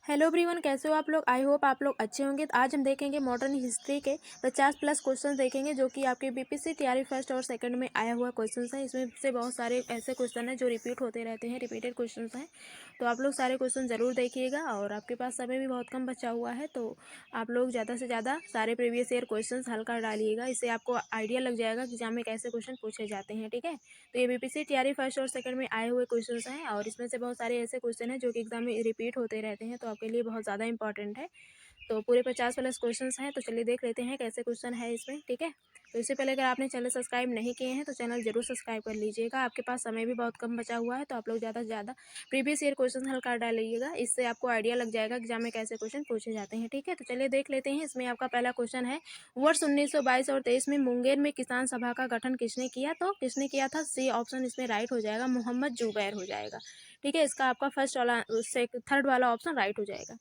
Hello everyone, कैसे हो आप लोग। आई होप आप लोग अच्छे होंगे। तो आज हम देखेंगे मॉडर्न हिस्ट्री के 50+ क्वेश्चन देखेंगे जो कि आपके बीपीएससी टीआरई फर्स्ट और सेकंड में आया हुआ क्वेश्चन है। इसमें से बहुत सारे ऐसे क्वेश्चन हैं जो रिपीट होते रहते हैं, रिपीटेड क्वेश्चन हैं। तो आप लोग सारे क्वेश्चन ज़रूर देखिएगा और आपके पास समय भी बहुत कम बचा हुआ है, तो आप लोग ज़्यादा से ज़्यादा सारे प्रीवियस ईयर क्वेश्चन हल कर डालिएगा। इससे आपको आइडिया लग जाएगा कि एग्जाम में कैसे क्वेश्चन पूछे जाते हैं। ठीक है, तो ये बीपीएससी टीआरई फर्स्ट और सेकंड में आए हुए क्वेश्चन हैं और इसमें से बहुत सारे ऐसे क्वेश्चन हैं जो कि एग्जाम में रिपीट होते रहते हैं, तो आपके लिए बहुत ज़्यादा इंपॉर्टेंट है। तो पूरे 50+ क्वेश्चन हैं, तो चलिए देख लेते हैं कैसे क्वेश्चन है इसमें। ठीक है, तो इससे पहले अगर आपने चैनल सब्सक्राइब नहीं किए हैं तो चैनल जरूर सब्सक्राइब कर लीजिएगा। आपके पास समय भी बहुत कम बचा हुआ है, तो आप लोग ज़्यादा से ज़्यादा प्रीवियस ईयर क्वेश्चन हल कर डालिएगा। इससे आपको आइडिया लग जाएगा एग्जाम में कैसे क्वेश्चन पूछे जाते हैं। ठीक है, तो चलिए देख लेते हैं। इसमें आपका पहला क्वेश्चन है, वर्ष 1922 और 23 में मुंगेर में किसान सभा का गठन किसने किया। तो किसने किया था, सी ऑप्शन इसमें राइट हो जाएगा, मोहम्मद जुबैर हो जाएगा। ठीक है, इसका आपका फर्स्ट वाला थर्ड वाला ऑप्शन राइट हो जाएगा।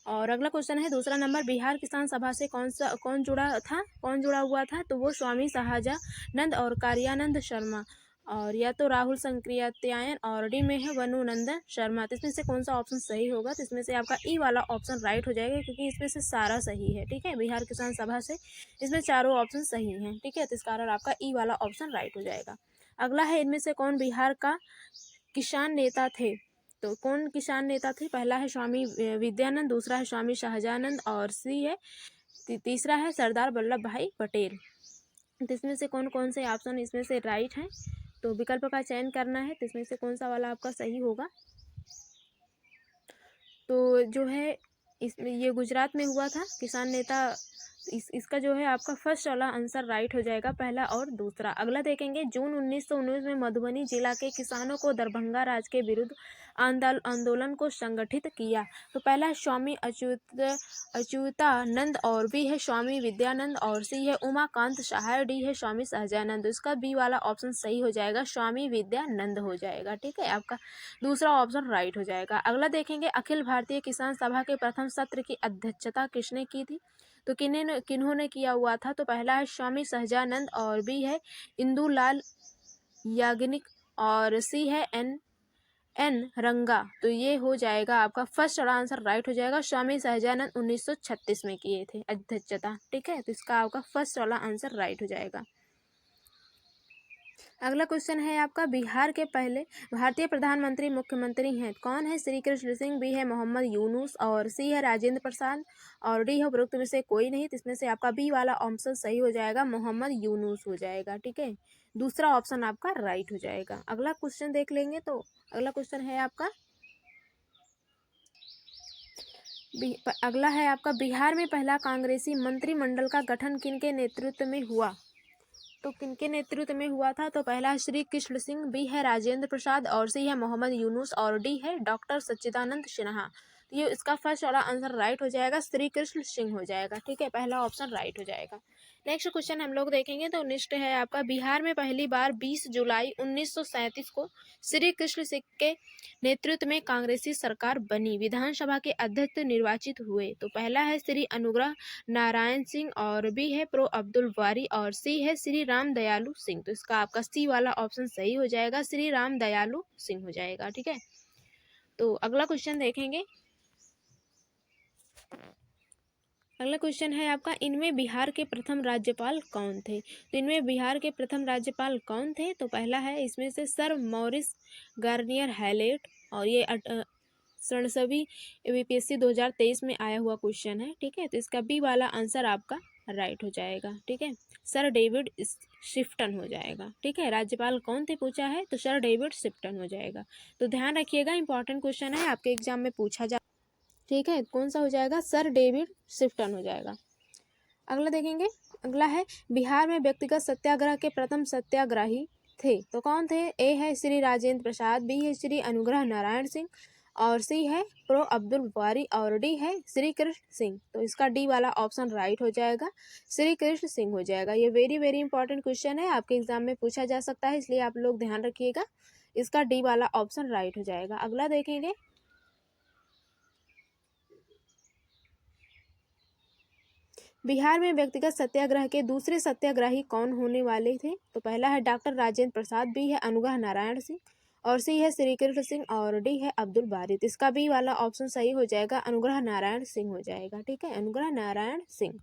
और अगला क्वेश्चन है दूसरा नंबर, बिहार किसान सभा से कौन जुड़ा हुआ था। तो वो स्वामी शाहजानंद और कार्यानंद शर्मा, और या तो राहुल संकृत्यायन और डी में है वनुनंदन शर्मा। तो इसमें से कौन सा ऑप्शन सही होगा। तो इसमें से आपका ई वाला ऑप्शन राइट हो जाएगा, क्योंकि इसमें से सारा सही है। ठीक है, बिहार किसान सभा से इसमें चारों ऑप्शन सही हैं। ठीक है, तो इस कारण आपका ई वाला ऑप्शन राइट हो जाएगा। अगला है, इनमें से कौन बिहार का किसान नेता थे। तो कौन किसान नेता थे, पहला है स्वामी विद्यानंद, दूसरा है स्वामी शाहजानंद और सी है तीसरा है सरदार वल्लभ भाई पटेल। तो इसमें से कौन कौन से ऑप्शन इसमें से राइट हैं, तो विकल्प का चयन करना है। तो इसमें से कौन सा वाला आपका सही होगा। तो जो है इसमें ये गुजरात में हुआ था किसान नेता। इसका जो है आपका फर्स्ट वाला आंसर राइट हो जाएगा, पहला और दूसरा। अगला देखेंगे, जून 1919 में मधुबनी जिला के किसानों को दरभंगा राज के विरुद्ध आंदोलन को संगठित किया। तो पहला है स्वामी अच्युतानंद और बी है स्वामी विद्यानंद और सी है उमाकांत सहाय, डी है स्वामी सहजानंद। इसका बी वाला ऑप्शन सही हो जाएगा, स्वामी विद्यानंद हो जाएगा। ठीक है, आपका दूसरा ऑप्शन राइट हो जाएगा। अगला देखेंगे, अखिल भारतीय किसान सभा के प्रथम सत्र की अध्यक्षता किसने की थी। तो किन्होंने किया हुआ था। तो पहला है स्वामी सहजानंद और बी है इंदुलाल याग्निक और सी है एन रंगा। तो ये हो जाएगा आपका फर्स्ट वाला आंसर राइट हो जाएगा, स्वामी सहजानंद 1936 में किए थे अध्यक्षता। ठीक है, तो इसका आपका फर्स्ट वाला आंसर राइट हो जाएगा। अगला क्वेश्चन है आपका, बिहार के पहले भारतीय प्रधानमंत्री मुख्यमंत्री हैं कौन है। श्री कृष्ण सिंह, बी है मोहम्मद यूनुस और सी है राजेंद्र प्रसाद और डी है उपरोक्त में से कोई नहीं। तो इसमें से आपका बी वाला ऑप्शन सही हो जाएगा, मोहम्मद यूनुस हो जाएगा। ठीक है, दूसरा ऑप्शन आपका राइट हो जाएगा। अगला क्वेश्चन देख लेंगे। तो अगला क्वेश्चन है आपका, अगला है आपका, बिहार में पहला कांग्रेसी मंत्रिमंडल का गठन किनके नेतृत्व में हुआ। तो किनके नेतृत्व में हुआ था। तो पहला है श्री कृष्ण सिंह, बी है राजेंद्र प्रसाद और सी है मोहम्मद यूनुस और डी है डॉक्टर सच्चिदानंद सिन्हा। तो ये इसका फर्स्ट वाला आंसर राइट हो जाएगा, श्री कृष्ण सिंह हो जाएगा। ठीक है, पहला ऑप्शन राइट हो जाएगा। नेक्स्ट क्वेश्चन हम लोग देखेंगे। तो नेक्स्ट है आपका, बिहार में पहली बार 20 जुलाई 1937 को श्री कृष्ण सिंह के नेतृत्व में कांग्रेसी सरकार बनी, विधानसभा के अध्यक्ष निर्वाचित हुए। तो पहला है श्री अनुग्रह नारायण सिंह और बी है प्रो अब्दुल वारी और सी है श्री राम दयालु सिंह। तो इसका आपका सी वाला ऑप्शन सही हो जाएगा, श्री राम दयालु सिंह हो जाएगा। ठीक है, तो अगला क्वेश्चन देखेंगे। अगला क्वेश्चन है आपका, इनमें बिहार के प्रथम राज्यपाल कौन थे। तो इनमें बिहार के प्रथम राज्यपाल कौन थे। तो पहला है इसमें से सर मॉरिस गार्नियर हैलेट और ये 67वीं बीपीएससी 2023 में आया हुआ क्वेश्चन है। ठीक है, तो इसका बी वाला आंसर आपका राइट हो जाएगा। ठीक है, सर डेविड शिफ्टन हो जाएगा। ठीक है, राज्यपाल कौन थे पूछा है, तो सर डेविड शिफ्टन हो जाएगा। तो ध्यान रखिएगा, इंपॉर्टेंट क्वेश्चन है, आपके एग्जाम में पूछा जा। ठीक है, कौन सा हो जाएगा, सर डेविड शिफ्टन हो जाएगा। अगला देखेंगे। अगला है, बिहार में व्यक्तिगत सत्याग्रह के प्रथम सत्याग्रही थे। तो कौन थे। ए है श्री राजेंद्र प्रसाद, बी है श्री अनुग्रह नारायण सिंह और सी है प्रो अब्दुल वारी और डी है श्री कृष्ण सिंह। तो इसका डी वाला ऑप्शन राइट हो जाएगा, श्री कृष्ण सिंह हो जाएगा। ये वेरी वेरी इंपॉर्टेंट क्वेश्चन है, आपके एग्जाम में पूछा जा सकता है, इसलिए आप लोग ध्यान रखिएगा। इसका डी वाला ऑप्शन राइट हो जाएगा। अगला देखेंगे। बिहार में व्यक्तिगत सत्याग्रह के दूसरे सत्याग्रही कौन होने वाले थे। तो पहला है डॉक्टर राजेंद्र प्रसाद, बी है अनुग्रह नारायण सिंह और सी है श्री कृष्ण सिंह और डी है अब्दुल बारित। इसका बी वाला ऑप्शन सही हो जाएगा, अनुग्रह नारायण सिंह हो जाएगा। ठीक है, अनुग्रह नारायण सिंह।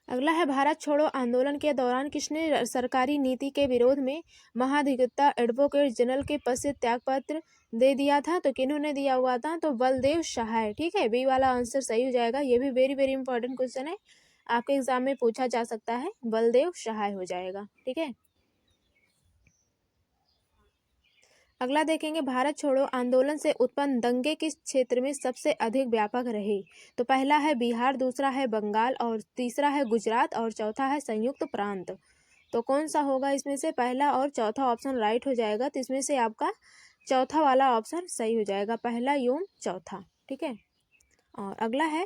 अगला है भारत छोड़ो आंदोलन के दौरान किसने सरकारी नीति के विरोध में महाधिवक्ता एडवोकेट जनरल के पद से त्यागपत्र दे दिया था? तो किन्होंने दिया हुआ था? तो बलदेव सहाय। ठीक है, बी वाला आंसर सही हो जाएगा। ये भी वेरी वेरी इंपॉर्टेंट क्वेश्चन है, आपके एग्जाम में पूछा जा सकता है। बलदेव सहाय हो जाएगा। ठीक है, अगला देखेंगे, भारत छोड़ो आंदोलन से उत्पन्न दंगे किस क्षेत्र में सबसे अधिक व्यापक रहे? तो पहला है बिहार, दूसरा है बंगाल और तीसरा है गुजरात और चौथा है संयुक्त प्रांत। तो कौन सा होगा इसमें से? पहला और चौथा ऑप्शन राइट हो जाएगा, तो इसमें से आपका चौथा वाला ऑप्शन सही हो जाएगा, पहला एवं चौथा। ठीक है, और अगला है,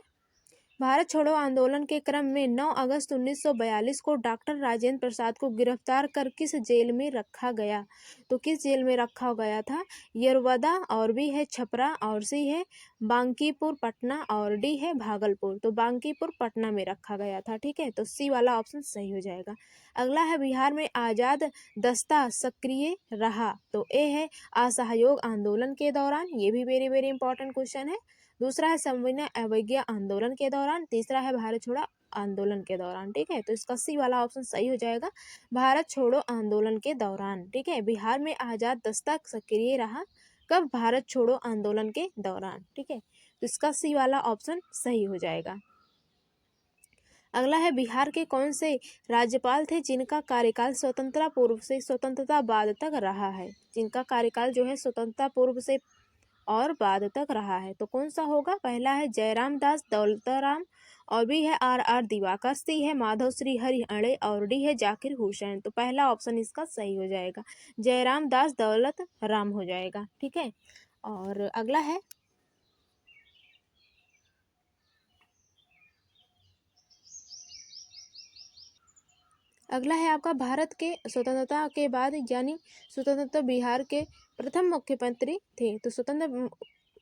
भारत छोड़ो आंदोलन के क्रम में 9 अगस्त 1942 को डॉक्टर राजेंद्र प्रसाद को गिरफ्तार कर किस जेल में रखा गया? तो किस जेल में रखा गया था? यरवदा और बी है छपरा और सी है बांकीपुर पटना और डी है भागलपुर। तो बांकीपुर पटना में रखा गया था। ठीक है, तो सी वाला ऑप्शन सही हो जाएगा। अगला है, बिहार में आजाद दस्ता सक्रिय रहा? तो ए है असहयोग आंदोलन के दौरान, ये भी वेरी वेरी इंपॉर्टेंट क्वेश्चन है। दूसरा है संविनय अवज्ञा आंदोलन के दौरान, तीसरा है भारत छोड़ो आंदोलन के दौरान। ठीक है, तो इसका सी वाला ऑप्शन सही हो जाएगा, भारत छोड़ो आंदोलन के दौरान। ठीक है, बिहार में आजाद दस्ता सक्रिय रहा कब? भारत छोड़ो आंदोलन के दौरान। ठीक है, तो इसका सी वाला ऑप्शन सही हो जाएगा। अगला है, बिहार के कौन से राज्यपाल थे जिनका कार्यकाल स्वतंत्रता पूर्व से स्वतंत्रता बाद तक रहा है? जिनका कार्यकाल जो है स्वतंत्रता पूर्व से और बाद तक रहा है, तो कौन सा होगा? पहला है जयराम दास दौलतराम और बी है आर आर दिवाकर, सी है माधव श्री हरि अणे और डी है जाकिर हुसैन। तो पहला ऑप्शन इसका सही हो जाएगा, जयराम दास दौलत राम हो जाएगा। ठीक है, और अगला है, अगला है आपका, भारत के स्वतंत्रता के बाद यानी स्वतंत्रता बिहार के प्रथम मुख्यमंत्री थे? तो स्वतंत्र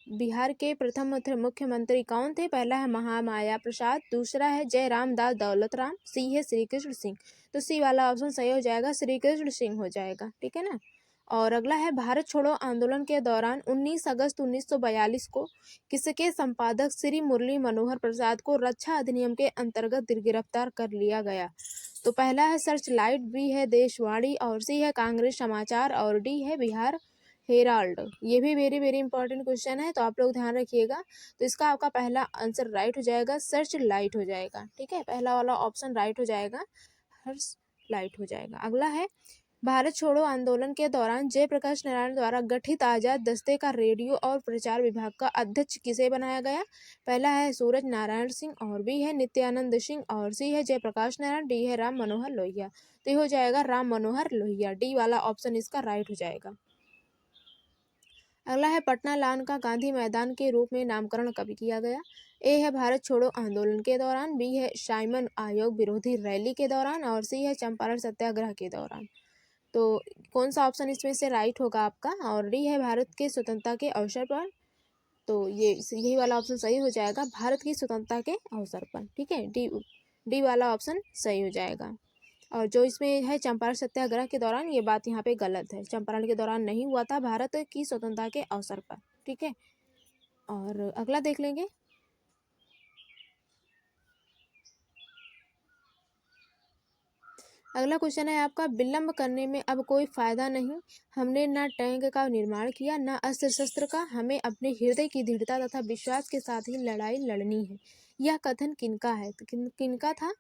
बिहार के प्रथम मुख्यमंत्री कौन थे? पहला है महामाया प्रसाद, दूसरा है जयराम दास दौलत राम, सी है श्री कृष्ण सिंह। तो सी वाला ऑप्शन सही हो जाएगा, श्री कृष्ण सिंह हो जाएगा। ठीक है ना, और अगला है, भारत छोड़ो आंदोलन के दौरान 19 अगस्त 1942 को किसके संपादक श्री मुरली मनोहर प्रसाद को रक्षा अधिनियम के अंतर्गत गिरफ्तार कर लिया गया? तो पहला है सर्च लाइट, बी है देशवाणी और सी है कांग्रेस समाचार और डी है बिहार हेराल्ड। ये भी वेरी वेरी इंपॉर्टेंट क्वेश्चन है, तो आप लोग ध्यान रखिएगा। तो इसका आपका पहला आंसर राइट हो जाएगा, सर्च लाइट हो जाएगा। ठीक है, पहला वाला ऑप्शन राइट हो जाएगा, हर्ष लाइट हो जाएगा। अगला है, भारत छोड़ो आंदोलन के दौरान जयप्रकाश नारायण द्वारा गठित आजाद दस्ते का रेडियो और प्रचार विभाग का अध्यक्ष किसे बनाया गया? पहला है सूरज नारायण सिंह और बी है नित्यानंद सिंह और सी है जयप्रकाश नारायण, डी है राम मनोहर लोहिया। तो ये हो जाएगा राम मनोहर लोहिया, डी वाला ऑप्शन इसका राइट हो जाएगा। अगला है, पटना लान का गांधी मैदान के रूप में नामकरण कब किया गया? ए है भारत छोड़ो आंदोलन के दौरान, बी है साइमन आयोग विरोधी रैली के दौरान और सी है चंपारण सत्याग्रह के दौरान। तो कौन सा ऑप्शन इसमें से राइट होगा आपका? और डी है भारत के स्वतंत्रता के अवसर पर। तो यही वाला ऑप्शन सही हो जाएगा, भारत की स्वतंत्रता के अवसर पर। ठीक है, डी वाला ऑप्शन सही हो जाएगा। और जो इसमें है चंपारण सत्याग्रह के दौरान, ये बात यहाँ पे गलत है, चंपारण के दौरान नहीं हुआ था, भारत की स्वतंत्रता के अवसर पर। ठीक है, और अगला देख लेंगे, अगला क्वेश्चन है आपका, विलंब करने में अब कोई फायदा नहीं, हमने न टैंक का निर्माण किया न अस्त्र शस्त्र का, हमें अपने हृदय की दृढ़ता तथा विश्वास के साथ ही लड़ाई लड़नी है। यह कथन किनका है? तो किनका था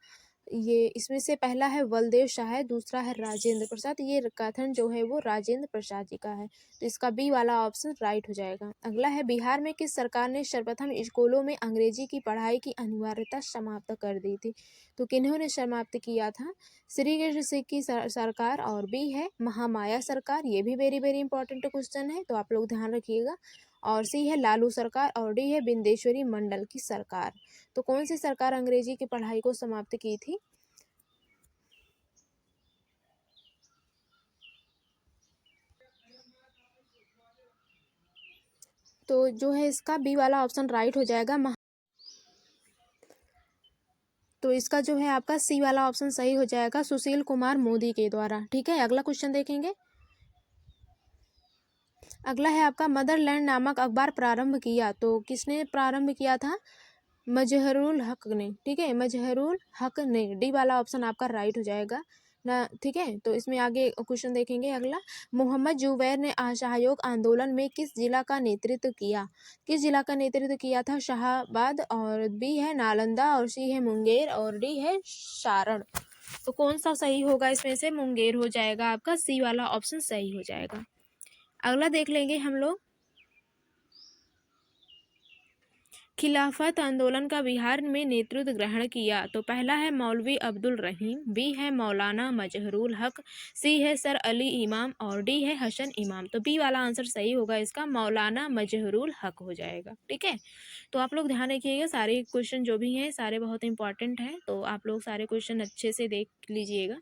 ये? इसमें से पहला है बलदेव सहाय, दूसरा है राजेंद्र प्रसाद। ये कथन जो है वो राजेंद्र प्रसाद जी का है, तो इसका बी वाला ऑप्शन राइट हो जाएगा। अगला है, बिहार में किस सरकार ने सर्वप्रथम स्कूलों में अंग्रेजी की पढ़ाई की अनिवार्यता समाप्त कर दी थी? तो किन्होंने समाप्त किया था? श्री कृष्ण सिंह की सरकार और बी है महामाया सरकार। ये भी वेरी वेरी इंपॉर्टेंट क्वेश्चन है, तो आप लोग ध्यान रखिएगा। और सी है लालू सरकार और डी है बिंदेश्वरी मंडल की सरकार। तो कौन सी सरकार अंग्रेजी की पढ़ाई को समाप्त की थी? तो जो है इसका बी वाला ऑप्शन राइट हो जाएगा। तो इसका जो है आपका सी वाला ऑप्शन सही हो जाएगा, सुशील कुमार मोदी के द्वारा। ठीक है, अगला क्वेश्चन देखेंगे। अगला है आपका मदरलैंड नामक अखबार प्रारंभ किया, तो किसने प्रारंभ किया था? मजहरुल हक ने। ठीक है, मजहरुल हक ने, डी वाला ऑप्शन आपका राइट हो जाएगा ना। ठीक है, तो इसमें आगे क्वेश्चन देखेंगे। अगला, मोहम्मद जुबैर ने असहयोग आंदोलन में किस जिला का नेतृत्व किया? किस जिला का नेतृत्व किया था? शाहाबाद, और बी है नालंदा, और सी है मुंगेर, और डी है सारण। तो कौन सा सही होगा इसमें से? मुंगेर हो जाएगा आपका, सी वाला ऑप्शन सही हो जाएगा। अगला देख लेंगे हम लोग। खिलाफत आंदोलन का बिहार में नेतृत्व ग्रहण किया, तो पहला है मौलवी अब्दुल रहीम, बी है मौलाना मजहरुल हक, सी है सर अली इमाम, और डी है हसन इमाम। तो बी वाला आंसर सही होगा इसका, मौलाना मजहरुल हक हो जाएगा। ठीक है, तो आप लोग ध्यान रखिएगा, सारे क्वेश्चन जो भी हैं सारे बहुत इंपॉर्टेंट हैं, तो आप लोग सारे क्वेश्चन अच्छे से देख लीजिएगा।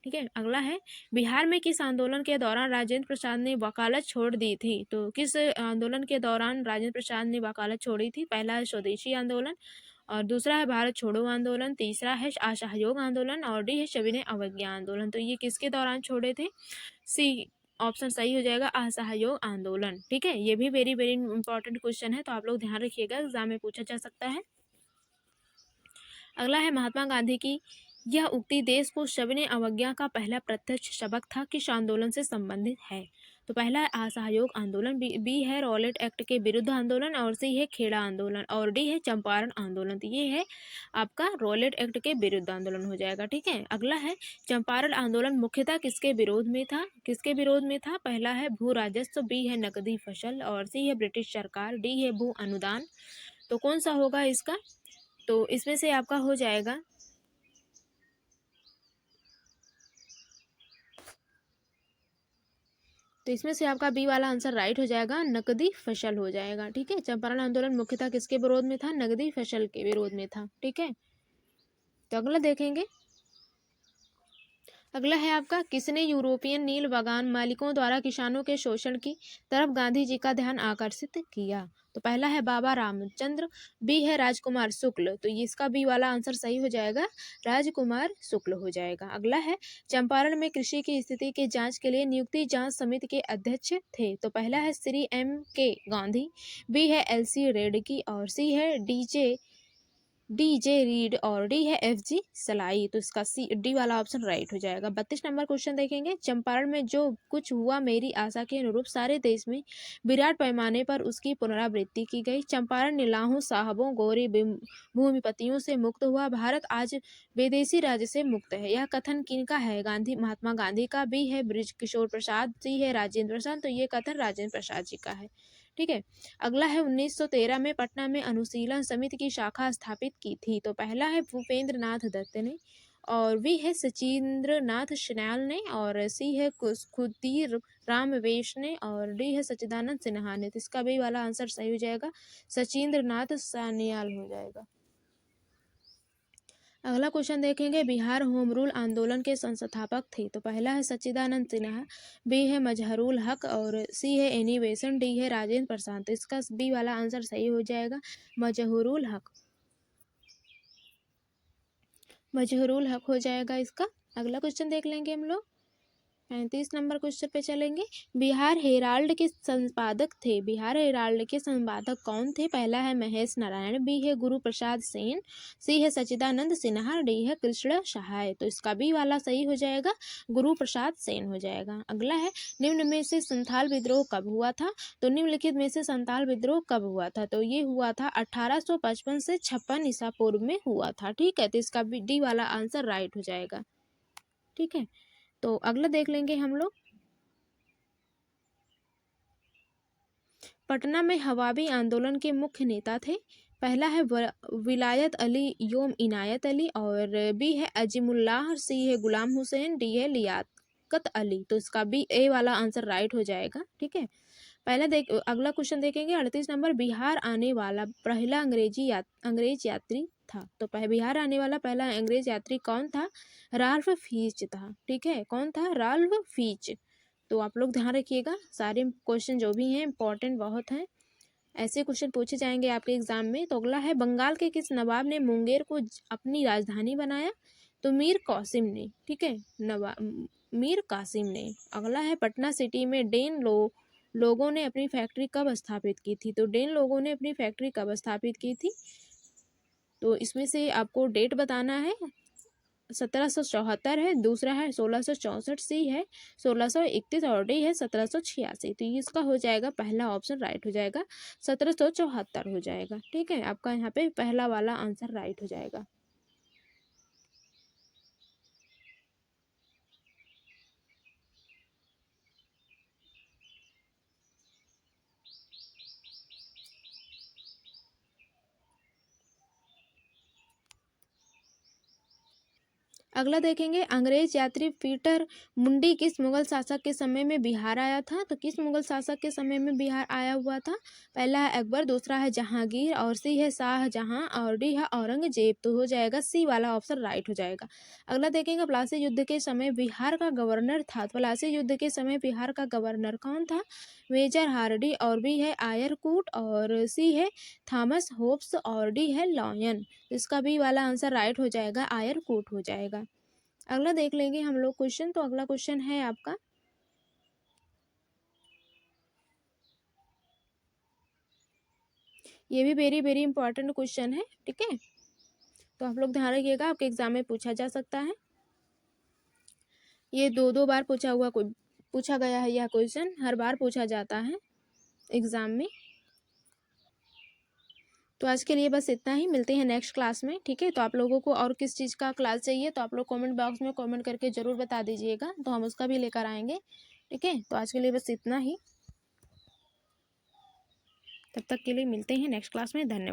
ठीक है, अगला है, बिहार में किस आंदोलन के दौरान राजेंद्र प्रसाद ने वकालत छोड़ दी थी? तो किस आंदोलन के दौरान राजेंद्र प्रसाद ने वकालत छोड़ी थी? पहला है स्वदेशी आंदोलन, और दूसरा है भारत छोड़ो आंदोलन, तीसरा है असहयोग आंदोलन, और डी है सविनय अवज्ञा आंदोलन। तो ये किसके दौरान छोड़े थे? सी ऑप्शन सही हो जाएगा, असहयोग आंदोलन। ठीक है, ये भी वेरी वेरी इंपॉर्टेंट क्वेश्चन है, तो आप लोग ध्यान रखिएगा, एग्जाम में पूछा जा सकता है। अगला है, महात्मा गांधी की यह उक्ति देश को सविनय अवज्ञा का पहला प्रत्यक्ष सबक था, किस आंदोलन से संबंधित है? तो पहला है असहयोग आंदोलन, बी है रॉलेट एक्ट के विरुद्ध आंदोलन, और सी है खेड़ा आंदोलन, और डी है चंपारण आंदोलन। तो ये है आपका रॉलेट एक्ट के विरुद्ध आंदोलन हो जाएगा। ठीक है, अगला है, चंपारण आंदोलन मुख्यतः किसके विरोध में था? किसके विरोध में था? पहला है भू राजस्व, बी है नकदी फसल, और सी है ब्रिटिश सरकार, डी है भू अनुदान। तो कौन सा होगा इसका? तो इसमें से आपका हो जाएगा, तो इसमें से आपका बी वाला आंसर राइट हो जाएगा, नकदी फसल हो जाएगा। ठीक है, चंपारण आंदोलन मुख्यतः किसके विरोध में था? नकदी फसल के विरोध में था। ठीक है, तो अगला देखेंगे। अगला है आपका, किसने यूरोपियन नील बागान मालिकों द्वारा किसानों के शोषण की तरफ गांधी जी का ध्यान आकर्षित किया? तो पहला है बाबा रामचंद्र, बी है राजकुमार शुक्ल। तो इसका बी वाला आंसर सही हो जाएगा, राजकुमार शुक्ल हो जाएगा। अगला है, चंपारण में कृषि की स्थिति के जांच के लिए नियुक्ति जांच समिति के अध्यक्ष थे? तो पहला है श्री M.K. गांधी, बी है L.C. रेड्डी, और सी है डी जे रीड, और डी है F.G. सलाई। तो इसका सी डी वाला ऑप्शन राइट हो जाएगा। 32 नंबर क्वेश्चन देखेंगे। चंपारण में जो कुछ हुआ मेरी आशा के अनुरूप सारे देश में विराट पैमाने पर उसकी पुनरावृत्ति की गई। चंपारण नीलाहों साहबों गोरी भूमिपतियों से मुक्त हुआ। भारत आज विदेशी राज्य से मुक्त है। यह कथन किनका है? महात्मा गांधी का, बी है बृज किशोर प्रसाद, सी है राजेंद्र प्रसाद। तो ये कथन राजेंद्र प्रसाद जी का है। ठीक है, अगला है, 1913 में पटना में अनुशीलन समिति की शाखा स्थापित की थी? तो पहला है भूपेंद्र नाथ दत्त ने, और बी है सचिंद्र नाथ सन्याल ने, और सी है खुदीर राम वेश ने, और डी है सच्चिदानंद सिन्हा ने। तो इसका बी वाला आंसर सही हो जाएगा, सचिंद्र नाथ सान्याल हो जाएगा। अगला क्वेश्चन देखेंगे, बिहार होम रूल आंदोलन के संस्थापक थे? तो पहला है सच्चिदानंद सिन्हा, बी है मजहरुल हक, और सी है एनी बेसेंट, डी है राजेंद्र प्रसाद। तो इसका बी वाला आंसर सही हो जाएगा, मजहरुल हक। मजहरुल हक हो जाएगा इसका। अगला क्वेश्चन देख लेंगे हम लोग। 35 नंबर क्वेश्चन पे चलेंगे। बिहार हेराल्ड के संपादक थे? बिहार हेराल्ड के संपादक कौन थे? पहला है महेश नारायण, बी है गुरु प्रसाद सेन, सी है सच्चिदानंद सिन्हा, डी है कृष्ण सहाय। तो इसका बी वाला सही हो जाएगा, गुरु प्रसाद सेन हो जाएगा। अगला है, निम्न में से संथाल विद्रोह कब हुआ था? तो निम्नलिखित में से संथाल विद्रोह कब हुआ था? तो ये हुआ था 1855 से 56 ईसा पूर्व में हुआ था। ठीक है, तो इसका डी वाला आंसर राइट हो जाएगा। ठीक है, तो अगला देख लेंगे हम लोग। पटना में हवाबी आंदोलन के मुख्य नेता थे? पहला है विलायत अली योम इनायत अली, और बी है अजीमुल्लाह, सी है गुलाम हुसैन, डी है लियाकत अली। तो इसका बी ए वाला आंसर राइट हो जाएगा। ठीक है, अगला क्वेश्चन देखेंगे। 38 नंबर, बिहार आने वाला पहला अंग्रेज यात्री था? तो बिहार आने वाला पहला अंग्रेज यात्री कौन था? राल्फ फीच था। ठीक है, कौन था? राल्फ फीच। तो आप लोग ध्यान रखिएगा, सारे क्वेश्चन जो भी हैं इंपॉर्टेंट बहुत हैं। ऐसे क्वेश्चन पूछे जाएंगे आपके एग्जाम में। तो अगला है, बंगाल के किस नवाब ने मुंगेर को अपनी राजधानी बनाया? तो मीर कासिम ने। ठीक है, मीर कासिम ने। अगला है, पटना सिटी में डेन लोगों ने अपनी फैक्ट्री कब स्थापित की थी? तो डेन लोगों ने अपनी फैक्ट्री कब स्थापित की थी? तो इसमें से आपको डेट बताना है। 1774 है, दूसरा है 1664, सी है 1631 और डी है 1786। तो इसका हो जाएगा पहला ऑप्शन राइट हो जाएगा, 1774 हो जाएगा। ठीक है, आपका यहाँ पे पहला वाला आंसर राइट हो जाएगा। अगला देखेंगे, अंग्रेज यात्री पीटर मुंडी किस मुगल शासक के समय में बिहार आया था? तो किस मुगल शासक के समय में बिहार आया हुआ था? पहला है अकबर, दूसरा है जहांगीर और सी है शाहजहां और डी है औरंगजेब। तो हो जाएगा सी वाला ऑप्शन राइट हो जाएगा। अगला देखेंगे, प्लासी युद्ध के समय बिहार का गवर्नर था। प्लासी युद्ध के समय बिहार का गवर्नर कौन था? मेजर हार्डी और बी है आयरकूट और सी है थॉमस होब्स और डी है लॉयन। इसका बी वाला आंसर राइट हो जाएगा, आयरकूट हो जाएगा। अगला देख लेंगे हम लोग क्वेश्चन। तो अगला क्वेश्चन है आपका, ये भी वेरी वेरी इंपॉर्टेंट क्वेश्चन है। ठीक है, तो आप लोग ध्यान रखिएगा, आपके एग्जाम में पूछा जा सकता है। ये दो बार पूछा गया है, यह क्वेश्चन हर बार पूछा जाता है एग्जाम में। तो आज के लिए बस इतना ही, मिलते हैं नेक्स्ट क्लास में। ठीक है, तो आप लोगों को और किस चीज़ का क्लास चाहिए तो आप लोग कमेंट बॉक्स में कमेंट करके ज़रूर बता दीजिएगा, तो हम उसका भी लेकर आएंगे। ठीक है, तो आज के लिए बस इतना ही, तब तक के लिए मिलते हैं नेक्स्ट क्लास में। धन्यवाद।